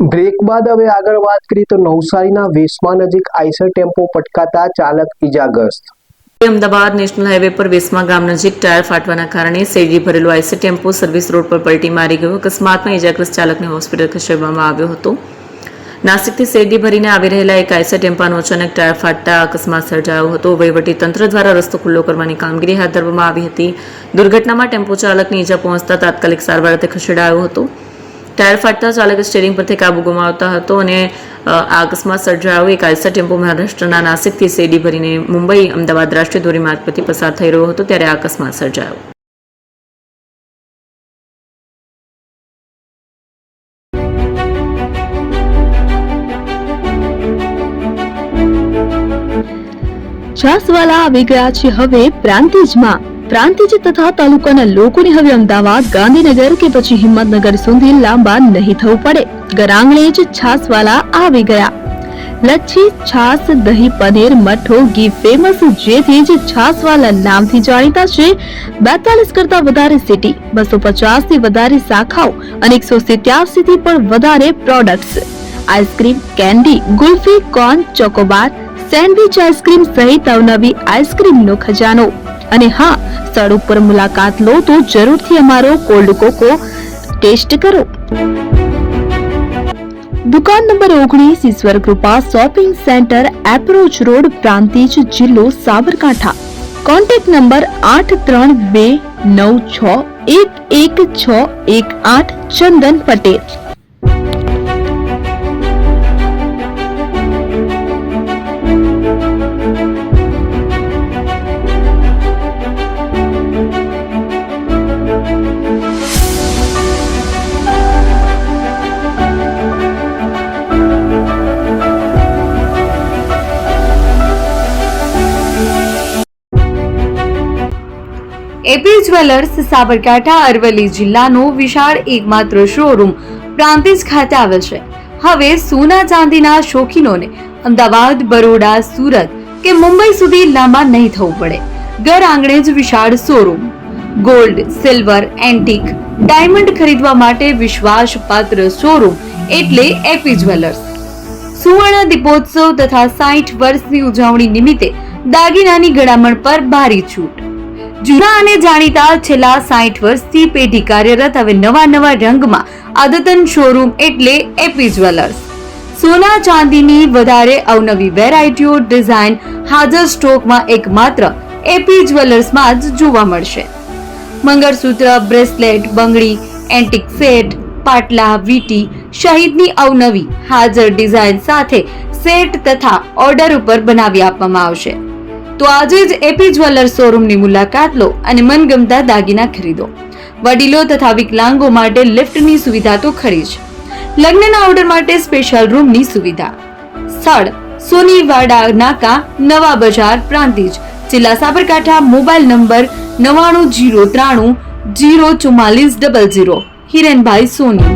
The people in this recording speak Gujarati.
બ્રેક બાદ હવે આગળ વાત કરીએ તો નવસારીના વેસમા નજીક આઈસર ટેમ્પો પટકાતા ચાલક ઇજાગ્રસ્ત। અમદાવાદ નેશનલ હાઈવે પર વેસમા ગામ નજીક ટાયર ફાટવાના કારણે શેરડી ભરેલો આઈસર ટેમ્પો સર્વિસ રોડ પર પલટી મારી ગયો। અકસ્માતમાં ઇજાગ્રસ્ત ચાલકને હોસ્પિટલ ખસેડવામાં આવ્યો હતો। નાસિકથી શેરડી ભરીને આવી રહેલા એક આઈસર ટેમ્પાનો અચાનક ટાયર ફાટતા અકસ્માત સર્જાયો હતો। વહીવટી તંત્ર દ્વારા રસ્તો ખુલ્લો કરવાની કામગીરી હાથ ધરવામાં આવી હતી। દુર્ઘટનામાં ટેમ્પો ચાલકને ઈજા પહોંચતા તાત્કાલિક સારવાર અર્થે ખસેડાયો હતો। ટાયર ફાટતા ચાલકે સ્ટીયરિંગ પરથી કાબુ ગુમાવતા હતો અને આ અકસ્માત સર્જાયો। એક આઈસર ટેમ્પો મહારાષ્ટ્રના નાસિકથી શેરડી ભરીને મુંબઈ અમદાવાદ રાષ્ટ્રીય ધોરીમાર્ગ પરથી પસાર થઈ રહ્યો હતો ત્યારે આ અકસ્માત સર્જાયો। છાસવાલા આવી ગયા છે હવે પ્રાંતિજમાં। પ્રાંતિજ તથા તાલુકાના લોકોને હવે અમદાવાદ, ગાંધીનગર કે પછી હિંમતનગર સુધી લાંબા નહીં થવું પડે। ઘર જ છાસવાલા આવી ગયા। લચ્છી, છાસ, દહીં, પનીર, મઠો, ઘી ફેમસ, જેથી જ છાસવાલા નામથી જાણીતા છે। 42 કરતા વધારે સિટી, 250 થી વધારે શાખાઓ અને 187 થી પણ વધારે products. Ice cream, candy, kulfi, corn, Chocobar, sandwich ice cream સહિત અવનવી આઈસ્ક્રીમનો ખજાનો। અને હા, સ્થળ ઉપર મુલાકાત લો તો જરૂરથી અમારો કોલ્ડ કોકો ટેસ્ટ કરો। દુકાન number 19, Ishwar Kripa shopping center, approach road, Prantij, જિલ્લો Sabarkantha. Contact number 8326111618 Chandan Patel. AP jewellers Sabarkantha Aravalli જિલ્લાનો વિશાળ એકમાત્ર શોરૂમ પ્રાંતિજ ખાતે આવેલ છે। હવે સોના ચાંદીના શોખીનોને અમદાવાદ, બરોડા, સુરત કે મુંબઈ સુધી લાંબા નહીં થવું પડે। ઘર આંગણે જ વિશાળ showroom. Gold, silver, antique, diamond ખરીદવા માટે વિશ્વાસપાત્ર શોરૂમ એટલે એપી જ્વેલર્સ। સુવર્ણ દીપોત્સવ તથા 60 વર્ષની ઉજવણી નિમિત્તે દાગીનાની ગળામણ પર ભારી છૂટ। જૂના અને જાણીતા છેલ્લા 60 વર્ષથી પેઢી કાર્યરત હવે નવા રંગમાં અદ્યતન શોરૂમ એટલે એપી જ્વેલર્સ। સોના ચાંદીની વધારે અવનવી વેરાયટીઓ, ડિઝાઇન હાજર સ્ટોકમાં એકમાત્ર એપી જ્વેલર્સમાં જ જોવા મળશે। મંગળસૂત્ર, બ્રેસલેટ, બંગડી, એન્ટિક સેટ, પાટલા, વીટી સહિતની અવનવી હાજર ડિઝાઇન સાથે સેટ તથા ઓર્ડર ઉપર બનાવી આપવામાં આવશે। તો આજે જ એપી જ્વેલર્સ શોરૂમની મુલાકાત લો અને મનગમતા દાગીના ખરીદો। વડીલો તથા વિકલાંગો માટે લિફ્ટની સુવિધા તો ખરી જ, લગ્નના ઓર્ડર માટે સ્પેશિયલ રૂમની સુવિધા। સ્થળ સોનીવાડા નાકા, નવા બજાર, પ્રાંતિજ, જિલ્લા સાબરકાંઠા। Mobile number 9903304400। હિરેનભાઈ સોની।